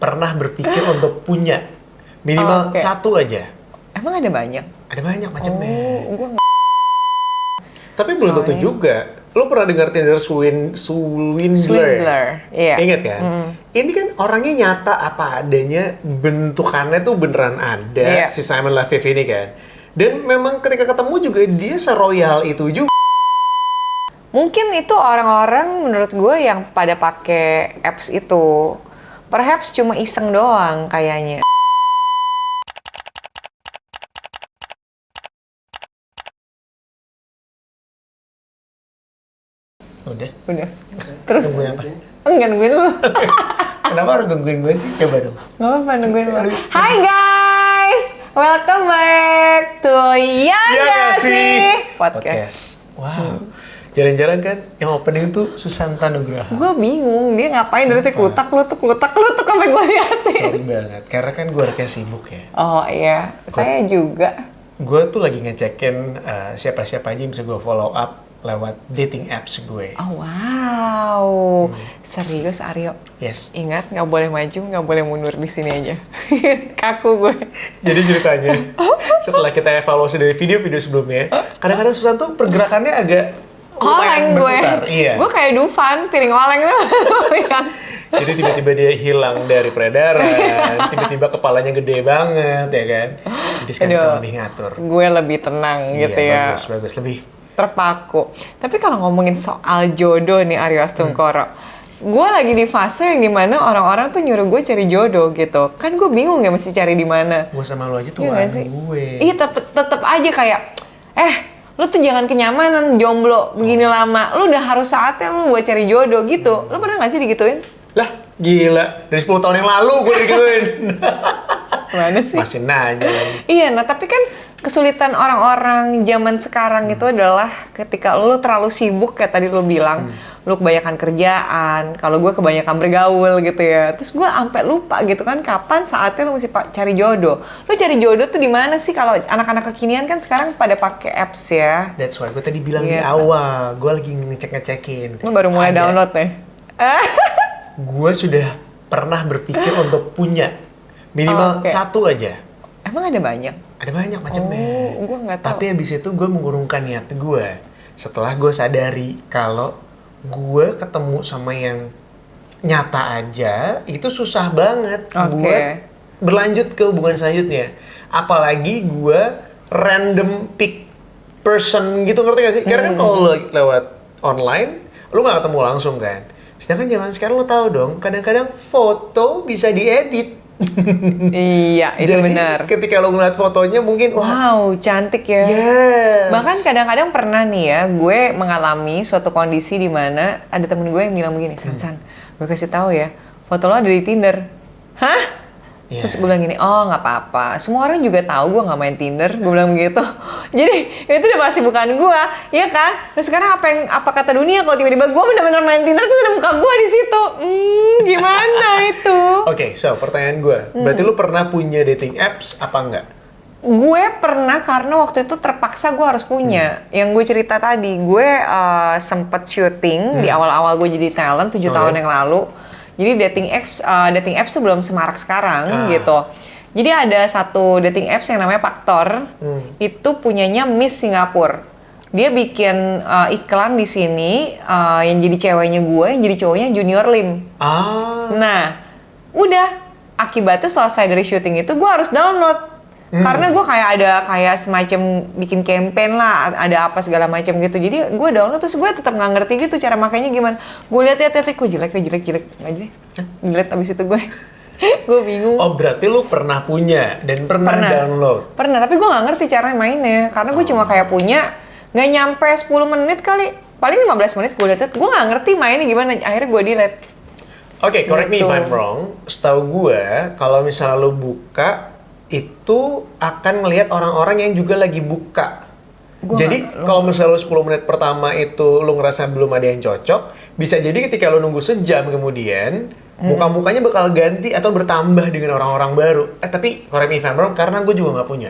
pernah berpikir untuk punya minimal satu aja? Emang ada banyak? Ada banyak macamnya. Gue Tapi belum tentu juga. Lo pernah dengar Tinder swindler? Iya. Ingat kan? Ini kan orangnya nyata apa adanya, bentukannya tuh beneran ada, si Simon LeViv ini kan. Dan memang ketika ketemu juga dia seroyal itu juga. Mungkin itu orang-orang menurut gue yang pada pakai apps itu. Perhaps cuma iseng doang kayaknya. Udah. Terus? Nungguin apa? Enggak nungguin lu. Kenapa harus nungguin gue sih? Coba dong. Gak apa-apa nungguin lu. Hai guys! Welcome back to Ya Gak Sih Podcast. Wow. Jarang-jarang kan yang opening tuh Susanta Nugraha. Gue bingung, dia ngapain dari tadi klutak sampai gue liatin. Sorry banget, karena kan gue orangnya sibuk ya. Oh iya, saya juga. Gue tuh lagi ngecekin siapa-siapa aja yang bisa gue follow up lewat dating apps gue. Oh wow, serius Aryo? Yes. Ingat, nggak boleh maju, nggak boleh mundur di sini aja. Kaku gue. Jadi ceritanya, setelah kita evaluasi dari video-video sebelumnya, kadang-kadang Susan tuh pergerakannya agak oleng gue. Iya. Gue kayak Dufan, piring oleng tuh. Jadi tiba-tiba dia hilang dari peredaran, tiba-tiba kepalanya gede banget, ya kan? Jadi sekarang kita lebih ngatur. Gue lebih tenang gitu ya. Bagus, lebih terpaku. Tapi kalau ngomongin soal jodoh nih Aryo Astungkoro, gue lagi di fase yang dimana orang-orang tuh nyuruh gue cari jodoh gitu. Kan gue bingung ya mesti cari di mana. Gue sama lo aja tuh gue. Iya tetep aja kayak, lu tuh jangan kenyamanan jomblo begini lama. Lu udah harus saatnya lu buat cari jodoh gitu. Lu pernah gak sih digituin? Lah, gila. Dari 10 tahun yang lalu gue digituin. Mana sih? Masih nanya lagi. Iya, nah tapi kan kesulitan orang-orang zaman sekarang itu adalah ketika lu terlalu sibuk kayak tadi lu bilang, lu kebanyakan kerjaan, kalau gue kebanyakan bergaul gitu ya. Terus gue sampai lupa gitu kan kapan saatnya lu mesti cari jodoh. Lu cari jodoh tuh di mana sih kalau anak-anak kekinian kan sekarang pada pakai apps ya. That's why gue tadi bilang di awal, gue lagi ngecek-ngecekin. Lu baru mulai download nih. Gue sudah pernah berpikir untuk punya minimal satu aja. Emang ada banyak? Ada banyak macamnya. Gue nggak tahu. Tapi abis itu gue mengurungkan niat gue. Setelah gue sadari kalau gue ketemu sama yang nyata aja, itu susah banget buat berlanjut ke hubungan selanjutnya. Apalagi gue random pick person gitu, ngerti gak sih? Karena kan kalau lo lewat online, lo gak ketemu langsung kan. Sedangkan zaman sekarang lo tahu dong, kadang-kadang foto bisa diedit. Iya, itu benar. Jadi ketika lo ngeliat fotonya mungkin wow, cantik ya. Yes. Bahkan kadang-kadang pernah nih ya, gue mengalami suatu kondisi di mana ada temen gue yang bilang begini, San, gue kasih tahu ya, foto lo ada di Tinder. Hah? Yeah. Terus gue bilang gini, oh nggak apa-apa. Semua orang juga tahu gue nggak main Tinder. Gue bilang begitu. Jadi itu udah pasti bukan gue, ya kan? Nah sekarang apa kata dunia kalau tiba-tiba gue benar-benar main Tinder terus ada muka gue di situ? Gimana itu? Oke, so pertanyaan gue, berarti lu pernah punya dating apps apa enggak? Gue pernah karena waktu itu terpaksa gue harus punya. Yang gue cerita tadi, gue sempet syuting di awal-awal gue jadi talent 7 tahun yang lalu. Jadi dating apps tuh belum semarak sekarang gitu. Jadi ada satu dating apps yang namanya Paktor. Itu punyanya Miss Singapura. Dia bikin iklan di sini yang jadi ceweknya gue, yang jadi cowoknya Junior Lim. Nah, udah akibatnya selesai dari syuting itu gue harus download. Karena gue kayak semacam bikin campaign lah, ada apa segala macam gitu. Jadi gue download terus gue tetap nggak ngerti gitu cara makainya gimana. Gue lihat kok jelek nggak jelek. Dilihat abis itu gue bingung. Oh berarti lu pernah punya dan pernah download? Pernah, tapi gue nggak ngerti cara mainnya. Karena gue cuma kayak punya nggak nyampe 10 menit kali, paling 15 menit gue lihat. Gue nggak ngerti mainnya gimana. Akhirnya gue delete. Oke, correct me if I'm wrong. Setahu gue kalau misalnya lu buka itu akan ngelihat orang-orang yang juga lagi buka. Jadi kalau misalnya lu 10 menit pertama itu lu ngerasa belum ada yang cocok, bisa jadi ketika lu nunggu sejam kemudian muka-mukanya bakal ganti atau bertambah dengan orang-orang baru. Tapi correct me if I'm wrong, karena gue juga nggak punya.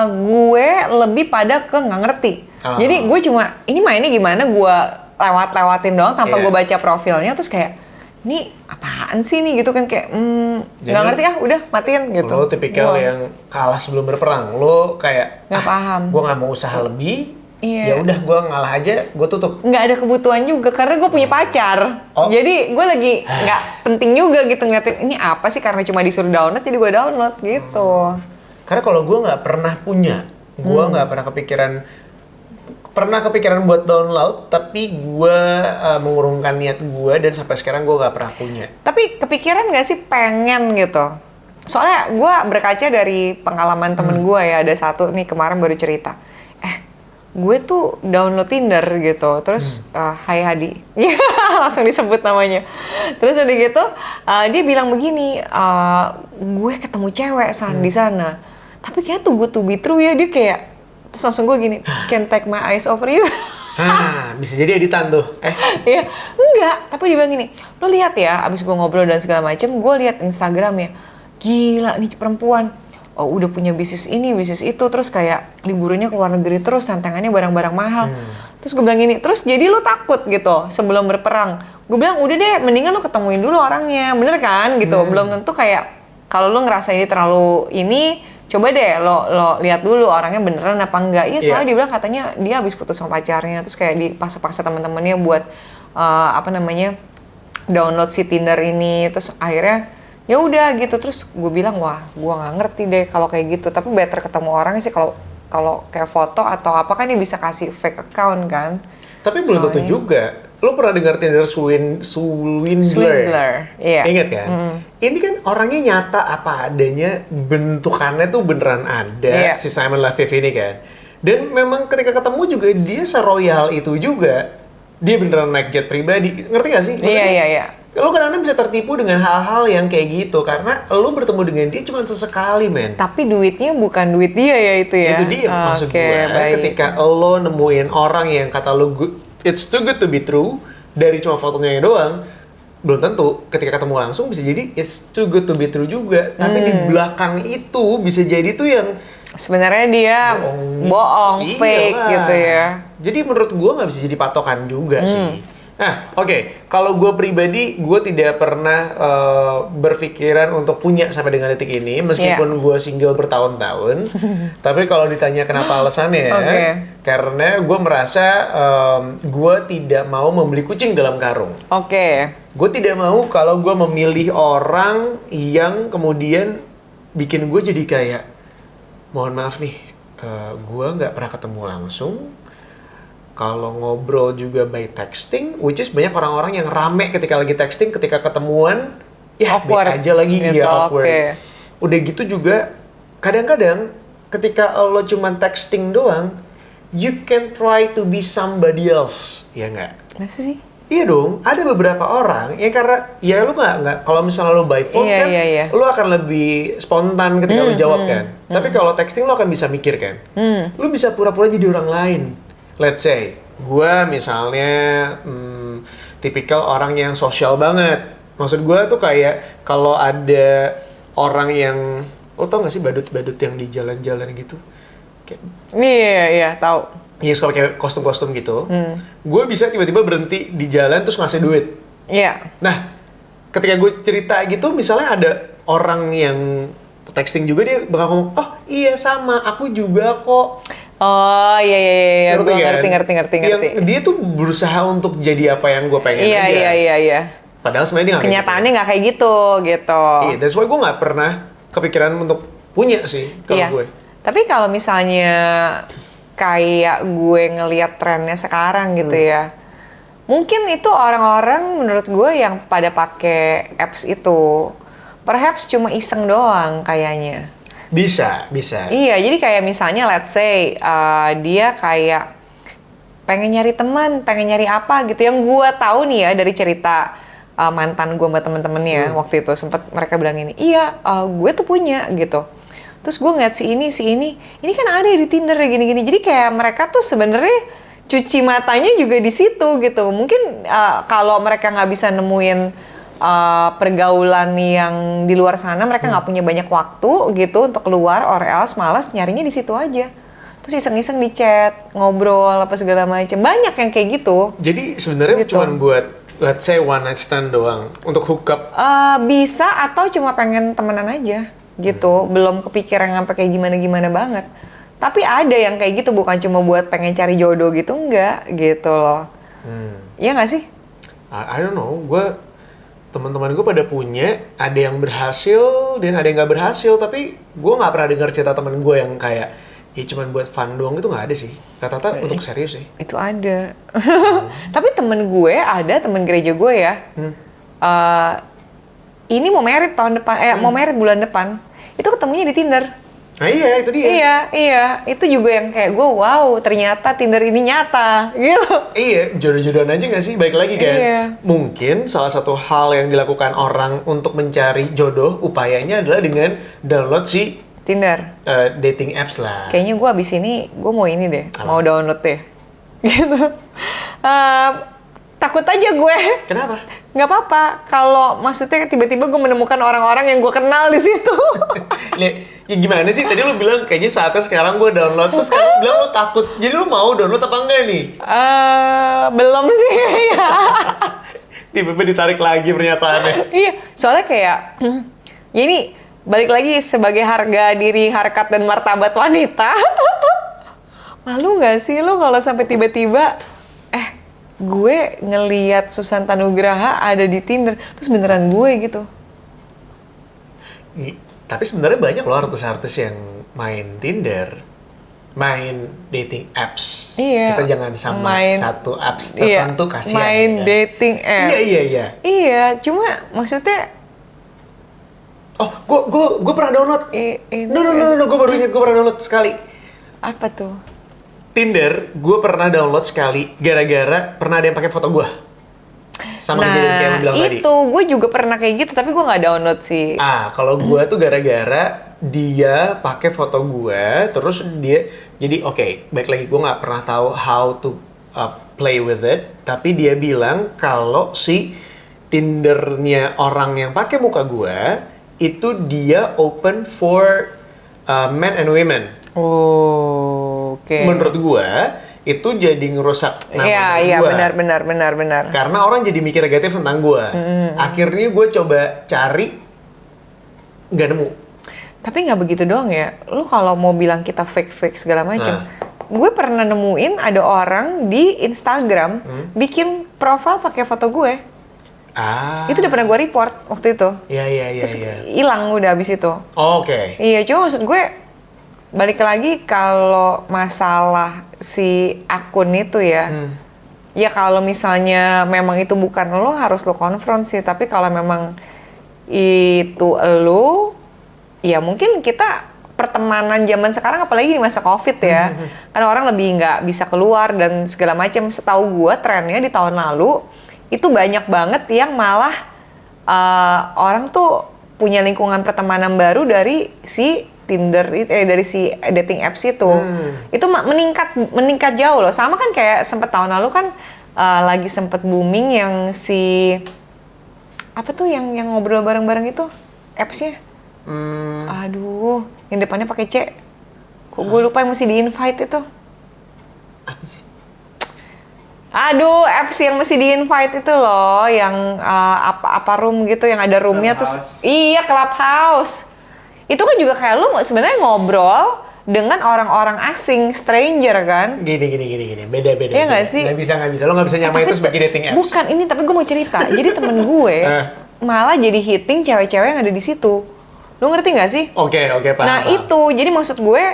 Gue lebih pada ke nggak ngerti. Jadi gue cuma ini mainnya gimana, gue lewatin doang tanpa gue baca profilnya, terus kayak Ini apaan sih nih gitu kan, kayak Jadi nggak ngerti udah matiin gitu. Lo tipikal yang kalah sebelum berperang. Lo kayak nggak paham. Gue nggak mau usaha lebih. Iya. Ya udah gue ngalah aja, gue tutup. Nggak ada kebutuhan juga karena gue punya pacar. Jadi gue lagi nggak penting juga gitu ngeliatin ini apa sih, karena cuma disuruh download jadi gue download gitu. Karena kalau gue nggak pernah punya, gue nggak pernah kepikiran buat download, tapi gue mengurungkan niat gue dan sampai sekarang gue nggak pernah punya. Tapi kepikiran nggak sih pengen gitu? Soalnya gue berkaca dari pengalaman temen gue ya, ada satu nih kemarin baru cerita, gue tuh download Tinder gitu, terus Hai Hadi, langsung disebut namanya. Terus udah gitu dia bilang begini, gue ketemu cewek di sana, tapi kayak too good to be true ya, dia kayak. Terus langsung gue gini, can't take my eyes over you. Bisa jadi editan tuh. Iya, enggak. Tapi dia bilang gini, lo lihat ya, abis gue ngobrol dan segala macem, gue lihat Instagramnya, gila nih perempuan. Oh, udah punya bisnis ini, bisnis itu, terus kayak liburannya ke luar negeri terus, tantangannya barang-barang mahal. Terus gue bilang gini, terus jadi lo takut gitu sebelum berperang. Gue bilang udah deh, mendingan lo ketemuin dulu orangnya, bener kan gitu. Belum tentu kayak kalau lo ngerasa ini terlalu coba deh lo lihat dulu orangnya beneran apa enggak. Iya, soalnya dia bilang katanya dia habis putus sama pacarnya, terus kayak dipaksa-paksa teman-temannya buat download si Tinder ini, terus akhirnya ya udah gitu. Terus gue bilang, wah gue nggak ngerti deh kalau kayak gitu, tapi better ketemu orangnya sih. Kalau kayak foto atau apa kan dia bisa kasih fake account kan. Tapi belum tentu juga. Lo pernah dengar Tinder Swindler? Iya. Ingat kan? Ini kan orangnya nyata apa adanya, bentukannya tuh beneran ada, si Simon LeViv ini kan. Dan memang ketika ketemu juga dia seroyal itu juga. Dia beneran naik jet pribadi, ngerti gak sih? Iya. Lo kadang-kadang bisa tertipu dengan hal-hal yang kayak gitu, karena lo bertemu dengan dia cuma sesekali, men. Tapi duitnya bukan duit dia ya itu ya? Itu dia, maksud gue. Ketika lo nemuin orang yang kata lo it's too good to be true, dari cuma fotonya doang, belum tentu ketika ketemu langsung bisa jadi it's too good to be true juga. Tapi di belakang itu bisa jadi tuh yang sebenarnya dia bohong, fake gitu ya. Jadi menurut gue nggak bisa jadi patokan juga sih. Nah, oke. Kalau gue pribadi, gue tidak pernah berpikiran untuk punya sampai dengan detik ini, meskipun gue single bertahun-tahun. Tapi kalau ditanya kenapa alasannya, karena gue merasa gue tidak mau membeli kucing dalam karung. Gue tidak mau kalau gue memilih orang yang kemudian bikin gue jadi kayak, mohon maaf nih, gue nggak pernah ketemu langsung. Kalau ngobrol juga by texting, which is banyak orang-orang yang rame ketika lagi texting, ketika ketemuan, ya awkward aja lagi, gitu, awkward. Udah gitu juga, kadang-kadang ketika lo cuma texting doang, you can try to be somebody else, ya nggak? Masa sih? Iya dong, ada beberapa orang ya, karena ya lo nggak kalau misalnya lo by phone lo akan lebih spontan ketika lo jawab kan. Tapi kalau texting lo akan bisa mikir kan. Lo bisa pura-pura jadi orang lain. Let's say, gue misalnya tipikal orang yang sosial banget. Maksud gue tuh kayak kalau ada orang yang, lo tau gak sih badut-badut yang di jalan-jalan gitu? Iya, tahu. Iya, suka pakai kostum-kostum gitu. Gue bisa tiba-tiba berhenti di jalan terus ngasih duit. Iya. Nah, ketika gue cerita gitu, misalnya ada orang yang texting juga, dia bakal ngomong, oh iya sama, aku juga kok. Oh iya, gue ngerti. Yang dia tuh berusaha untuk jadi apa yang gue pengen aja. Iya. Padahal sebenarnya dia nggak. Kenyataannya nggak kayak gitu. Iya, that's why gue nggak pernah kepikiran untuk punya sih kalau gue. Tapi kalau misalnya kayak gue ngelihat trennya sekarang gitu ya, mungkin itu orang-orang menurut gue yang pada pakai apps itu, perhaps cuma iseng doang kayaknya. Bisa. Iya, jadi kayak misalnya let's say dia kayak pengen nyari teman, pengen nyari apa gitu. Yang gue tahu nih ya dari cerita mantan gue sama temen-temennya waktu itu, sempat mereka bilang ini, iya gue tuh punya gitu. Terus gue ngeliat si ini kan ada di Tinder gini-gini. Jadi kayak mereka tuh sebenarnya cuci matanya juga di situ gitu. Mungkin kalau mereka nggak bisa nemuin pergaulan yang di luar sana, mereka nggak punya banyak waktu gitu untuk keluar, or else malas nyarinya di situ aja. Terus iseng-iseng di chat, ngobrol apa segala macam. Banyak yang kayak gitu. Jadi sebenarnya gitu. cuma buat let's say one night stand doang untuk hookup. Bisa atau cuma pengen temenan aja gitu, belum kepikiran sampai kayak gimana-gimana banget. Tapi ada yang kayak gitu, bukan cuma buat pengen cari jodoh gitu, enggak gitu loh. Iya nggak sih? I don't know, teman-teman gue pada punya, ada yang berhasil dan ada yang nggak berhasil, tapi gue nggak pernah dengar cerita teman gue yang kayak ya cuman buat fun doang, itu nggak ada sih. Rata-rata untuk serius sih. Itu ada. Tapi temen gue ada, temen gereja gue ya. Ini mau merit tahun depan, mau merit bulan depan. Itu ketemunya di Tinder. Nah iya, itu dia. Iya. Itu juga yang kayak gue, wow, ternyata Tinder ini nyata, gitu. Iya, jodoh-jodohan aja nggak sih? Baik lagi kan? Iya. Mungkin salah satu hal yang dilakukan orang untuk mencari jodoh, upayanya adalah dengan download si Tinder. dating apps lah. Kayaknya gue abis ini, gue mau ini deh, mau download deh. Gitu. Takut aja gue. Kenapa? Nggak apa-apa, kalau maksudnya tiba-tiba gue menemukan orang-orang yang gue kenal di situ. Ya gimana sih? Tadi lu bilang kayaknya saatnya sekarang gue download, terus sekarang lu bilang lu takut. Jadi lu mau download apa enggak nih? Belum sih ya. Tiba-tiba ditarik lagi pernyataannya. Iya, soalnya kayak, ya ini balik lagi sebagai harga diri, harkat dan martabat wanita. Malu nggak sih lu kalau sampai tiba-tiba, gue ngeliat Susanta Nugraha ada di Tinder, terus beneran gue gitu. Tapi sebenarnya banyak loh artis-artis yang main Tinder, main dating apps. Iya. Kita jangan sama satu apps tertentu, kasihan. Main kan? dating apps. Iya. Iya, cuma maksudnya. Oh, gue pernah download. No, gue baru ingat gue pernah download sekali. Apa tuh? Tinder, gue pernah download sekali gara-gara pernah ada yang pakai foto gue. Sama kejadian kayak lu bilang tadi. Itu gue juga pernah kayak gitu, tapi gue nggak download sih. Kalau gue tuh gara-gara dia pakai foto gue, terus dia jadi baik lagi gue nggak pernah tahu how to play with it, tapi dia bilang kalau si Tindernya orang yang pakai muka gue itu dia open for men and women. Oke. Menurut gue itu jadi ngerusak nama Iya, gue. benar. Karena orang jadi mikir negatif tentang gue. Akhirnya gue coba cari, nggak nemu. Tapi nggak begitu doang ya. Lu kalau mau bilang kita fake segala macam, gue pernah nemuin ada orang di Instagram bikin profil pakai foto gue. Itu udah pernah gue report waktu itu. Iya. Terus hilang udah abis itu. Oke. Iya, cuma maksud gue balik lagi kalau masalah si akun itu ya. Ya kalau misalnya memang itu bukan lo, harus lo konfront sih. Tapi kalau memang itu lo, ya mungkin kita pertemanan zaman sekarang, apalagi di masa COVID ya. Karena orang lebih nggak bisa keluar dan segala macam. Setahu gue trennya di tahun lalu, itu banyak banget yang malah orang tuh punya lingkungan pertemanan baru dari si Tinder, dari si dating apps itu. Itu meningkat jauh loh. Sama kan kayak sempet tahun lalu kan lagi sempet booming yang si apa tuh yang ngobrol bareng-bareng itu apps-nya. Aduh, yang depannya pakai C. Kok gue lupa yang mesti di-invite itu. Apa sih? Aduh, apps yang mesti di-invite itu loh, yang apa room gitu, yang ada roomnya terus. Iya, Clubhouse. Itu kan juga kayak lu sebenarnya ngobrol dengan orang-orang asing, stranger kan? Gini. Beda. Iya nggak sih? Nggak bisa. Lo nggak bisa nyamain itu sebagai dating apps. Bukan ini, tapi gue mau cerita. Jadi temen gue malah jadi hitting cewek-cewek yang ada di situ. Lu ngerti nggak sih? Oke, paham. Nah itu, jadi maksud gue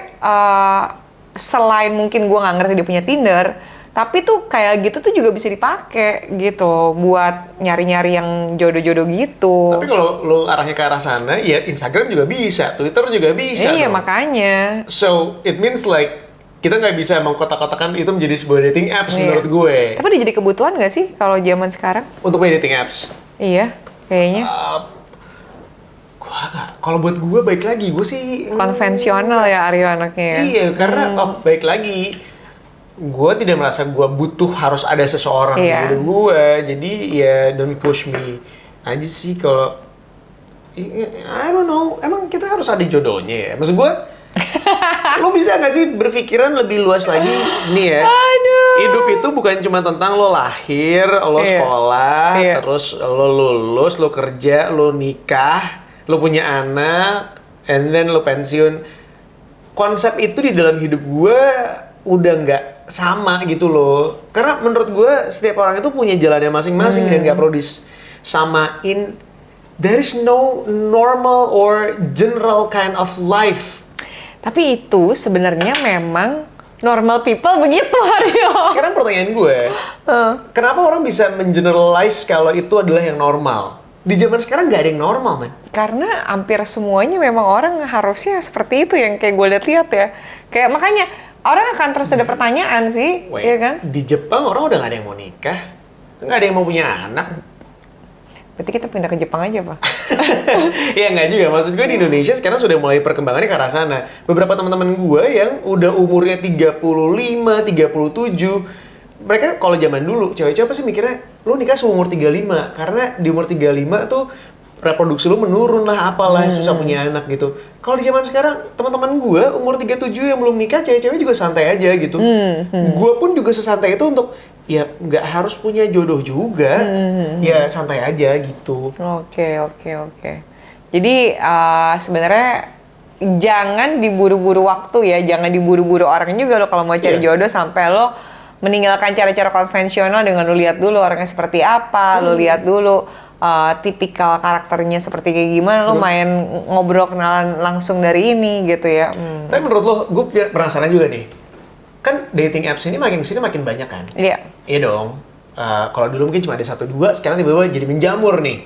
selain mungkin gue nggak ngerti dia punya Tinder, tapi tuh kayak gitu tuh juga bisa dipakai gitu buat nyari-nyari yang jodoh-jodoh gitu. Tapi kalau lo arahnya ke arah sana, ya Instagram juga bisa, Twitter juga bisa. Iya, dong. makanya. So, it means like kita nggak bisa mengkotak-kotakan itu menjadi sebuah dating apps menurut gue. Tapi udah jadi kebutuhan nggak sih kalau zaman sekarang? Untuk main dating apps? Iya, kayaknya. Kalau buat gue baik lagi, gue sih konvensional ya Aryo anaknya. Iya, karena baik lagi. Gue tidak merasa gue butuh harus ada seseorang di hidup gue, jadi ya don't push me aja sih. Kalau I don't know, emang kita harus ada jodohnya ya. Maksud gue Lo bisa nggak sih berpikiran lebih luas lagi nih ya? Aduh. Hidup itu bukan cuma tentang lo lahir, lo sekolah, terus lo lulus, lo kerja, lo nikah, lo punya anak, and then lo pensiun. Konsep itu di dalam hidup gue udah nggak sama gitu loh. Karena menurut gue setiap orang itu punya jalannya masing-masing dan nggak perlu disamain. There is no normal or general kind of life. Tapi itu sebenarnya memang normal people begitu, Aryo. Sekarang pertanyaan gue, kenapa orang bisa mengeneralize kalau itu adalah yang normal? Di zaman sekarang nggak ada yang normal, man. Karena hampir semuanya memang orang harusnya seperti itu yang kayak gue lihat ya. Kayak makanya orang akan terus ada pertanyaan sih, ya kan? Di Jepang orang udah nggak ada yang mau nikah, nggak ada yang mau punya anak. Berarti kita pindah ke Jepang aja, Pak. Ya nggak juga, maksud gue di Indonesia sekarang sudah mulai perkembangannya ke arah sana. Beberapa teman-teman gue yang udah umurnya 35, 37, mereka kalau zaman dulu, cewek-cewek pasti mikirnya, lu nikah seumur 35, karena di umur 35 tuh reproduksi lu menurun lah, apalah, susah punya anak gitu. Kalau di zaman sekarang, teman-teman gue umur 37 yang belum nikah, cewek-cewek juga santai aja gitu. Gue pun juga sesantai itu untuk, ya nggak harus punya jodoh juga, ya santai aja gitu. Oke. Jadi sebenarnya jangan diburu-buru waktu ya, jangan diburu-buru orang juga lo kalau mau cari jodoh sampai lo meninggalkan cara-cara konvensional dengan lo lihat dulu orangnya seperti apa, lo lihat dulu tipikal karakternya seperti kayak gimana, lo main ngobrol kenalan langsung dari ini gitu ya. Tapi menurut lo, gue penasaran juga nih, kan dating apps ini makin kesini makin banyak kan? Iya. Iya dong. Kalau dulu mungkin cuma ada 1-2, sekarang tiba-tiba jadi menjamur nih.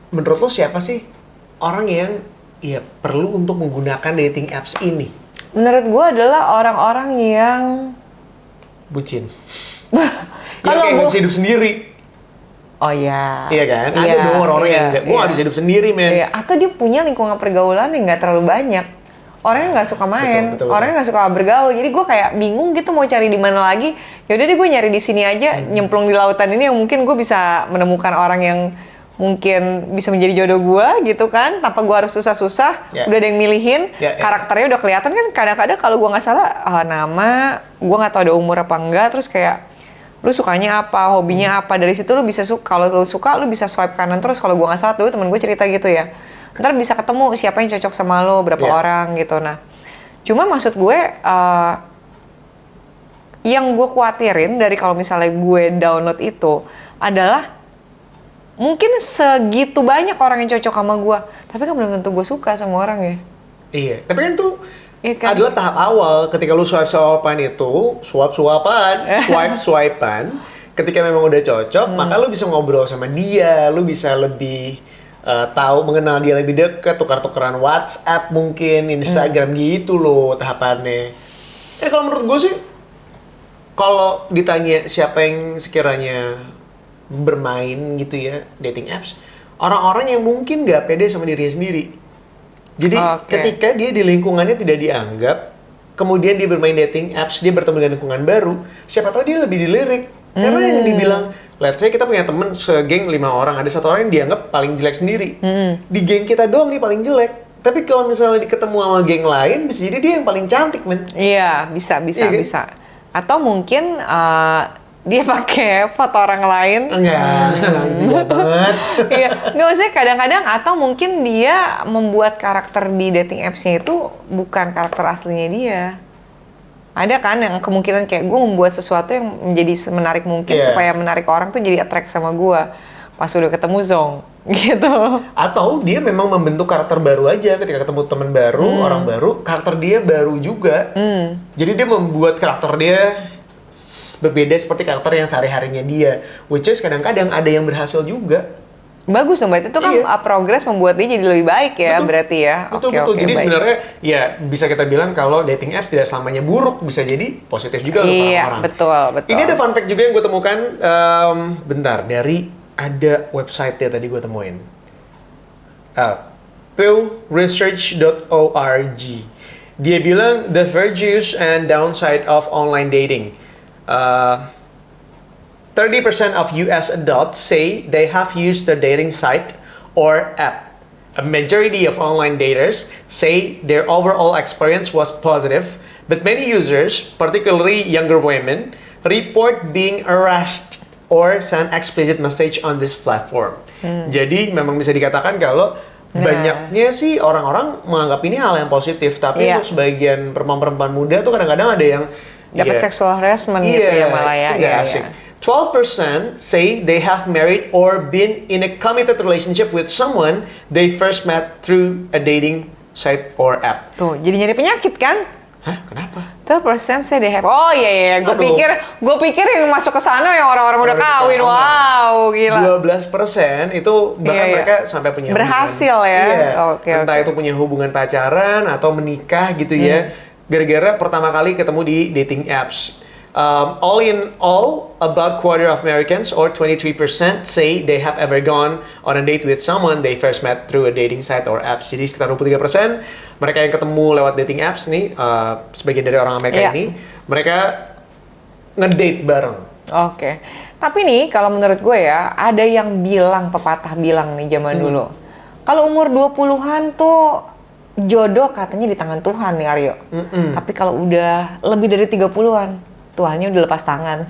Menurut lo siapa sih orang yang ya perlu untuk menggunakan dating apps ini? Menurut gue adalah orang-orang yang bucin. Kalau yang kayak nggak bisa hidup sendiri. Oh iya. Iya kan? Ada dong orang-orang yang nggak, gue nggak bisa hidup sendiri, men. Iya. Atau dia punya lingkungan pergaulan yang nggak terlalu banyak. Orangnya nggak suka main, betul. orangnya nggak suka bergaul. Jadi gue kayak bingung gitu mau cari di mana lagi. Yaudah deh gue nyari di sini aja, nyemplung di lautan ini yang mungkin gue bisa menemukan orang yang mungkin bisa menjadi jodoh gue gitu kan, tanpa gue harus susah-susah. Udah ada yang milihin, karakternya udah kelihatan kan. Kadang-kadang kalau gue nggak salah nama, gue nggak tahu ada umur apa enggak. Terus kayak lu sukanya apa, hobinya apa, dari situ lu bisa kalau lu suka lu bisa swipe kanan terus. Kalau gue nggak salah tuh temen gue cerita gitu ya. Ntar bisa ketemu siapa yang cocok sama lo, berapa orang gitu. Nah, cuma maksud gue yang gue khawatirin dari kalau misalnya gue download itu adalah mungkin segitu banyak orang yang cocok sama gue, tapi kan belum tentu gue suka sama orang ya. Iya, tapi kan tuh adalah tahap awal ketika lu swipe-swipean itu, swipe-swipean, ketika memang udah cocok, maka lu bisa ngobrol sama dia, lu bisa lebih tahu mengenal dia lebih dekat, tukar-tukaran WhatsApp mungkin, Instagram gitu loh tahapannya. Kalau menurut gue sih, kalau ditanya siapa yang sekiranya bermain gitu ya dating apps, orang-orang yang mungkin nggak pede sama dirinya sendiri. Jadi ketika dia di lingkungannya tidak dianggap, kemudian dia bermain dating apps, dia bertemu dengan lingkungan baru, siapa tahu dia lebih dilirik. Karena yang dibilang, let's say kita punya temen segeng 5 orang, ada 1 orang yang dianggap paling jelek sendiri. Di geng kita doang nih paling jelek. Tapi kalau misalnya ketemu sama geng lain, bisa jadi dia yang paling cantik, men. Iya, bisa. Atau mungkin dia pakai foto orang lain. Enggak banget. Iya, nggak usah kadang-kadang. Atau mungkin dia membuat karakter di dating apps-nya itu bukan karakter aslinya dia. Ada kan yang kemungkinan kayak gue membuat sesuatu yang menjadi menarik mungkin supaya menarik orang tuh jadi attract sama gue. Pas udah ketemu zong, gitu. Atau dia memang membentuk karakter baru aja ketika ketemu teman baru, orang baru, karakter dia baru juga. Jadi dia membuat karakter dia berbeda seperti karakter yang sehari-harinya dia. Which is kadang-kadang ada yang berhasil juga. Bagus dong, berarti itu kan progres membuat dia jadi lebih baik ya, berarti ya. Betul. Jadi sebenarnya ya bisa kita bilang kalau dating apps tidak selamanya buruk, bisa jadi positif juga untuk orang-orang. Betul. Ini ada fun fact juga yang gue temukan, bentar, dari ada website ya tadi gue temuin. pewresearch.org. Dia bilang the virtues and downside of online dating. 30% of US adults say they have used the dating site or app A majority of online daters say their overall experience was positive, but many users, particularly younger women, report being harassed or send explicit message on this platform. Jadi memang bisa dikatakan kalau banyaknya sih orang-orang menganggap ini hal yang positif, tapi untuk sebagian perempuan-perempuan muda tuh kadang-kadang ada yang dapat sexual harassment gitu ya malah ya. Itu nggak asik. 12% say they have married or been in a committed relationship with someone they first met through a dating site or app. Tuh, jadi nyari penyakit kan? Hah, kenapa? 12% say they have. Oh iya, gue pikir yang masuk ke sana yang orang-orang udah kawin. Kawin. Wow, gila. 12% itu bahkan mereka sampai punya berhasil hubungan. ya. Entah itu punya hubungan pacaran atau menikah gitu ya. Gara-gara pertama kali ketemu di dating apps. All in all, about quarter of Americans, or 23%, say they have ever gone on a date with someone they first met through a dating site or apps. Jadi sekitar 23% mereka yang ketemu lewat dating apps nih, sebagian dari orang Amerika ini, mereka ngedate bareng. Oke. Tapi nih, kalau menurut gue ya, ada yang bilang, pepatah bilang nih zaman dulu. Kalau umur 20-an tuh jodoh katanya di tangan Tuhan nih Aryo. Tapi kalau udah lebih dari 30-an, Tuhannya udah lepas tangan.